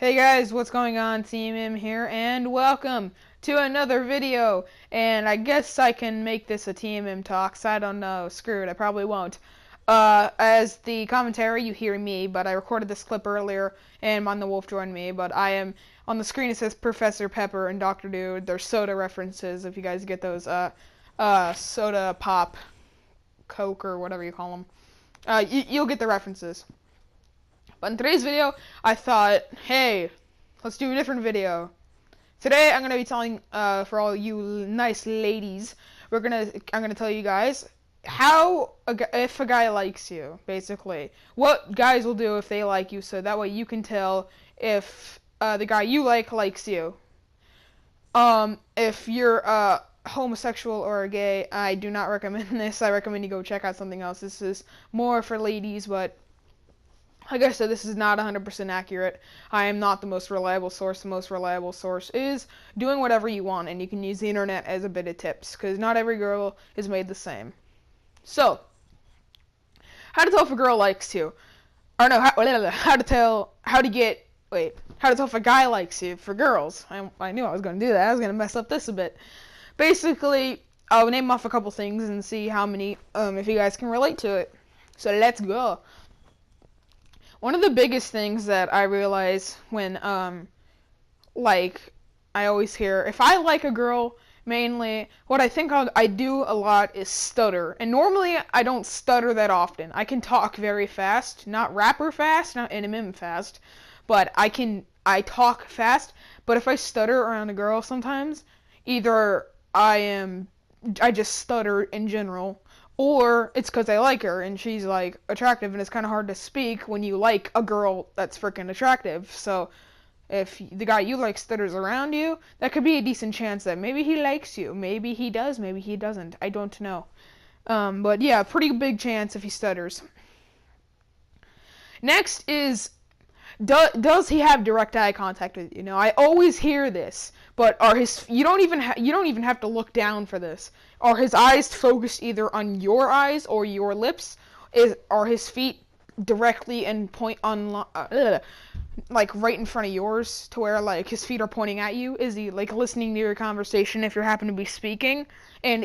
Hey guys, what's going on? Team M here, and welcome to another video. And I guess I can make this a TMM Talks. I don't know. Screw it. I probably won't. As the commentary, you hear me, but I recorded this clip earlier, and on the Wolf joined me. But I am on the screen. It says Professor Pepper and Dr. Dude. There's soda references. If you guys get those, soda pop, Coke or whatever you call them, you'll get the references. But in today's video, I thought, hey, let's do a different video. Today, I'm gonna be telling, for all you nice ladies, I'm gonna tell you guys how if a guy likes you, basically, what guys will do if they like you, so that way you can tell if the guy you likes you. If you're homosexual or gay, I do not recommend this. I recommend you go check out something else. This is more for ladies, but like I said, this is not 100% accurate. I am not the most reliable source. The most reliable source is doing whatever you want, and you can use the internet as a bit of tips, because not every girl is made the same. So, how to tell if a girl likes you. Or no, how to tell if a guy likes you for girls. I knew I was going to do that. I was going to mess up this a bit. Basically, I'll name off a couple things and see how many, if you guys can relate to it. So let's go. One of the biggest things that I realize when, I always hear, if I like a girl, mainly, what I think I do a lot is stutter. And normally, I don't stutter that often. I can talk very fast, not rapper fast, not NMM fast, but I talk fast. But if I stutter around a girl sometimes, either I just stutter in general, or it's because I like her and she's like attractive, and it's kind of hard to speak when you like a girl that's freaking attractive. So if the guy you like stutters around you, that could be a decent chance that maybe he likes you. Maybe he does, maybe he doesn't. I don't know. But yeah, pretty big chance if he stutters. Next is, does he have direct eye contact with you? Now, I always hear this, but you don't even have to look down for this. Are his eyes focused either on your eyes or your lips? Are his feet directly and point on like right in front of yours, to where like his feet are pointing at you? Is he like listening to your conversation if you happen to be speaking? And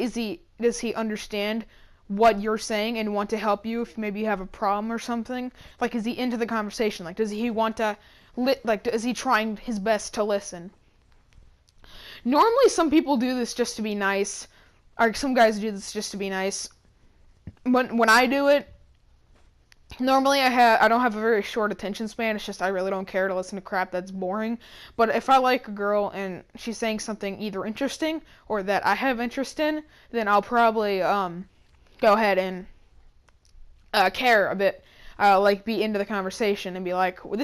does he understand what you're saying and want to help you if maybe you have a problem or something? Like, is he into the conversation? Like, does he want to is he trying his best to listen? Normally some people do this just to be nice, or some guys do this just to be nice. When I do it, normally I don't have a very short attention span. It's just I really don't care to listen to crap that's boring. But if I like a girl and she's saying something either interesting or that I have interest in, then I'll probably go ahead and care a bit, like be into the conversation and be like, well,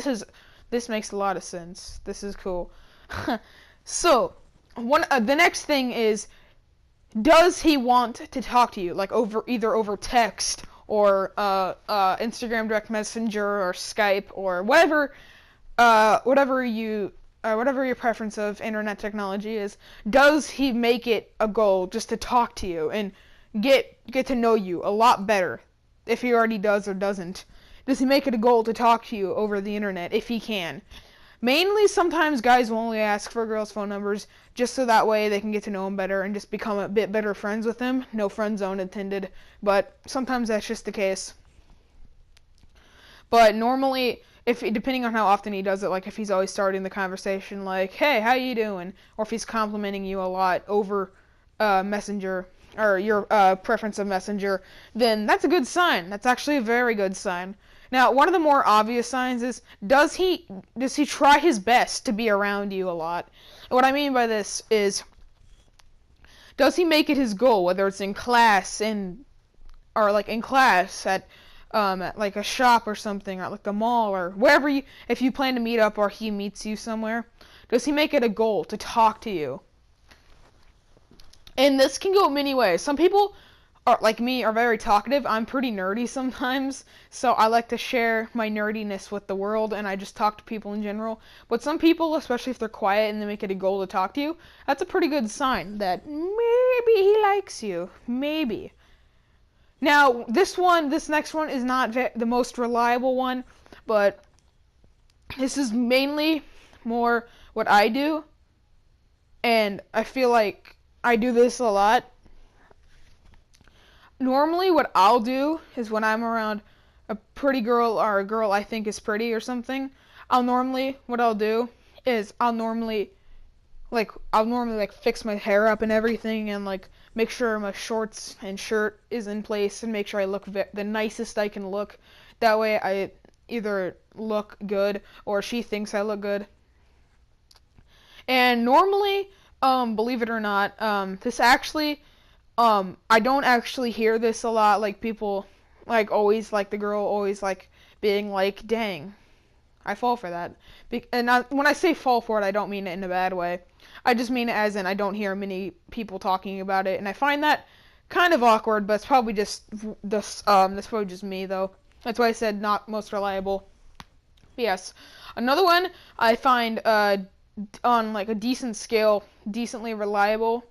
this makes a lot of sense. This is cool. So, the next thing is, does he want to talk to you, like either over text or Instagram direct messenger or Skype or whatever your preference of internet technology is? Does he make it a goal just to talk to you and get to know you a lot better? If he already does or doesn't, does he make it a goal to talk to you over the internet if he can? Mainly, sometimes guys will only ask for girls' phone numbers just so that way they can get to know them better and just become a bit better friends with them. No friend zone intended, but sometimes that's just the case. But normally, depending on how often he does it, like if he's always starting the conversation like, hey, how you doing? Or if he's complimenting you a lot over Messenger, or your preference of Messenger, then that's a good sign. That's actually a very good sign. Now, one of the more obvious signs is, does he try his best to be around you a lot? And what I mean by this is, does he make it his goal, whether it's in class or like in class at like a shop or something, or like the mall, or wherever if you plan to meet up or he meets you somewhere, does he make it a goal to talk to you? And this can go many ways. Some people like me are very talkative. I'm pretty nerdy sometimes, so I like to share my nerdiness with the world, and I just talk to people in general. But some people, especially if they're quiet and they make it a goal to talk to you, that's a pretty good sign that maybe he likes you. Maybe. Now, this next one is not the most reliable one, but this is mainly more what I do, and I feel like I do this a lot. Normally what I'll do is when I'm around a pretty girl or a girl I think is pretty or something, what I'll do is I'll normally like fix my hair up and everything, and like make sure my shorts and shirt is in place, and make sure I look the nicest I can look. That way I either look good or she thinks I look good. And normally, believe it or not, this actually, I don't actually hear this a lot. Like people, like always, like the girl always like being like, "Dang, I fall for that." When I say fall for it, I don't mean it in a bad way. I just mean it as in I don't hear many people talking about it, and I find that kind of awkward. But it's probably just this. That's probably just me though. That's why I said not most reliable. But yes, another one I find on like a decent scale, decently reliable,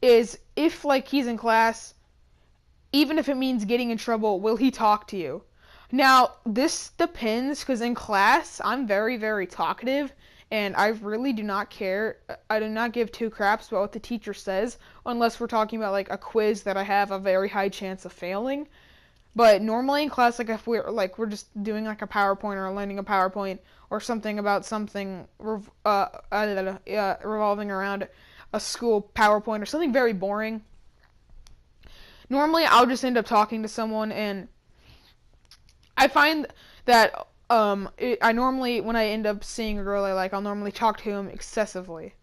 is if like he's in class, even if it means getting in trouble, will he talk to you? Now, this depends, because in class, I'm very, very talkative, and I really do not care. I do not give two craps about what the teacher says, unless we're talking about like a quiz that I have a very high chance of failing. But normally in class, like if we're just doing like a PowerPoint or learning a PowerPoint or something about something revolving around a school PowerPoint or something very boring, normally I'll just end up talking to someone, and I find that I normally, when I end up seeing a girl I like, I'll normally talk to him excessively.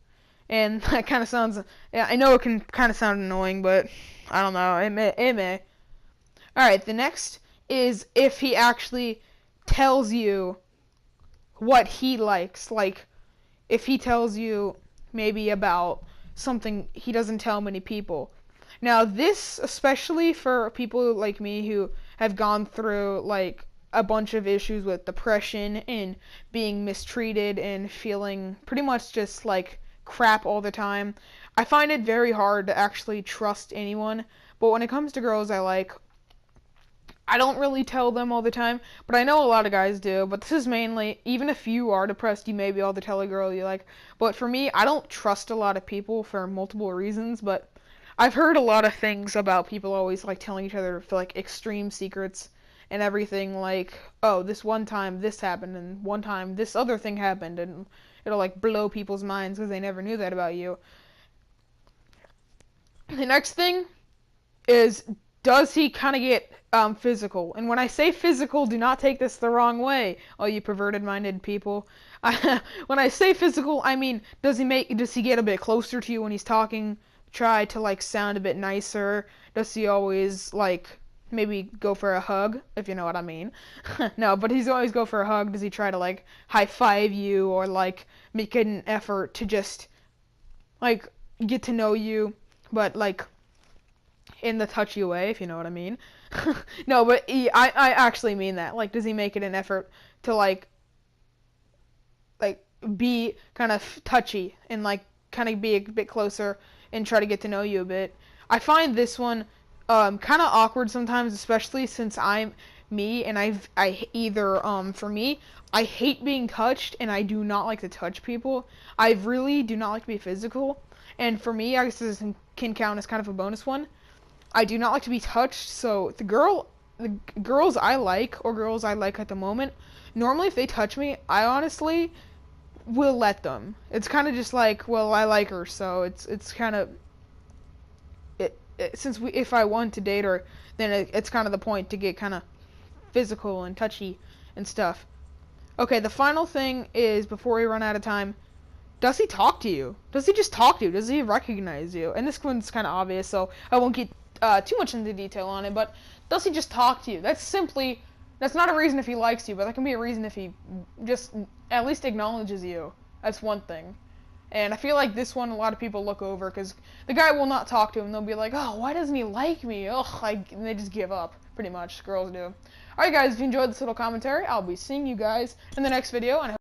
And that kind of sounds, yeah, I know it can kind of sound annoying, but I don't know, it may. Alright, the next is if he actually tells you what he likes. Like, if he tells you maybe about something he doesn't tell many people. Now, this, especially for people like me who have gone through, like, a bunch of issues with depression and being mistreated and feeling pretty much just, like, crap all the time, I find it very hard to actually trust anyone. But when it comes to girls I like, I don't really tell them all the time, but I know a lot of guys do. But this is mainly, even if you are depressed, you may be able to tell a girl you like. But for me, I don't trust a lot of people for multiple reasons, but I've heard a lot of things about people always like telling each other for like extreme secrets and everything, like, oh, this one time this happened, and one time this other thing happened, and it'll like blow people's minds because they never knew that about you. The next thing is, does he kind of get physical? And when I say physical, do not take this the wrong way, all you perverted-minded people. When I say physical, I mean, does he get a bit closer to you when he's talking? Try to like sound a bit nicer? Does he always like maybe go for a hug, if you know what I mean? No, but he's always go for a hug. Does he try to like high five you, or like make an effort to just like get to know you, but like in the touchy way, if you know what I mean? No, but I actually mean that. Like, does he make it an effort to like be kind of touchy and like kind of be a bit closer and try to get to know you a bit? I find this one kind of awkward sometimes, especially since I'm me, and for me, I hate being touched, and I do not like to touch people. I really do not like to be physical, and for me, I guess this can count as kind of a bonus one. I do not like to be touched, so the girls I like, or girls I like at the moment, normally if they touch me, I honestly will let them. It's kind of just like, well, I like her, so it's kind of, if I want to date her, then it's kind of the point to get kind of physical and touchy and stuff. Okay, the final thing is, before we run out of time, does he talk to you? Does he just talk to you? Does he recognize you? And this one's kind of obvious, so I won't get too much into detail on it, but does he just talk to you? That's not a reason if he likes you, but that can be a reason if he just at least acknowledges you. That's one thing. And I feel like this one a lot of people look over, because the guy will not talk to him. They'll be like, oh, why doesn't he like me? Ugh, and they just give up, pretty much. Girls do. Alright guys, if you enjoyed this little commentary, I'll be seeing you guys in the next video, and I hope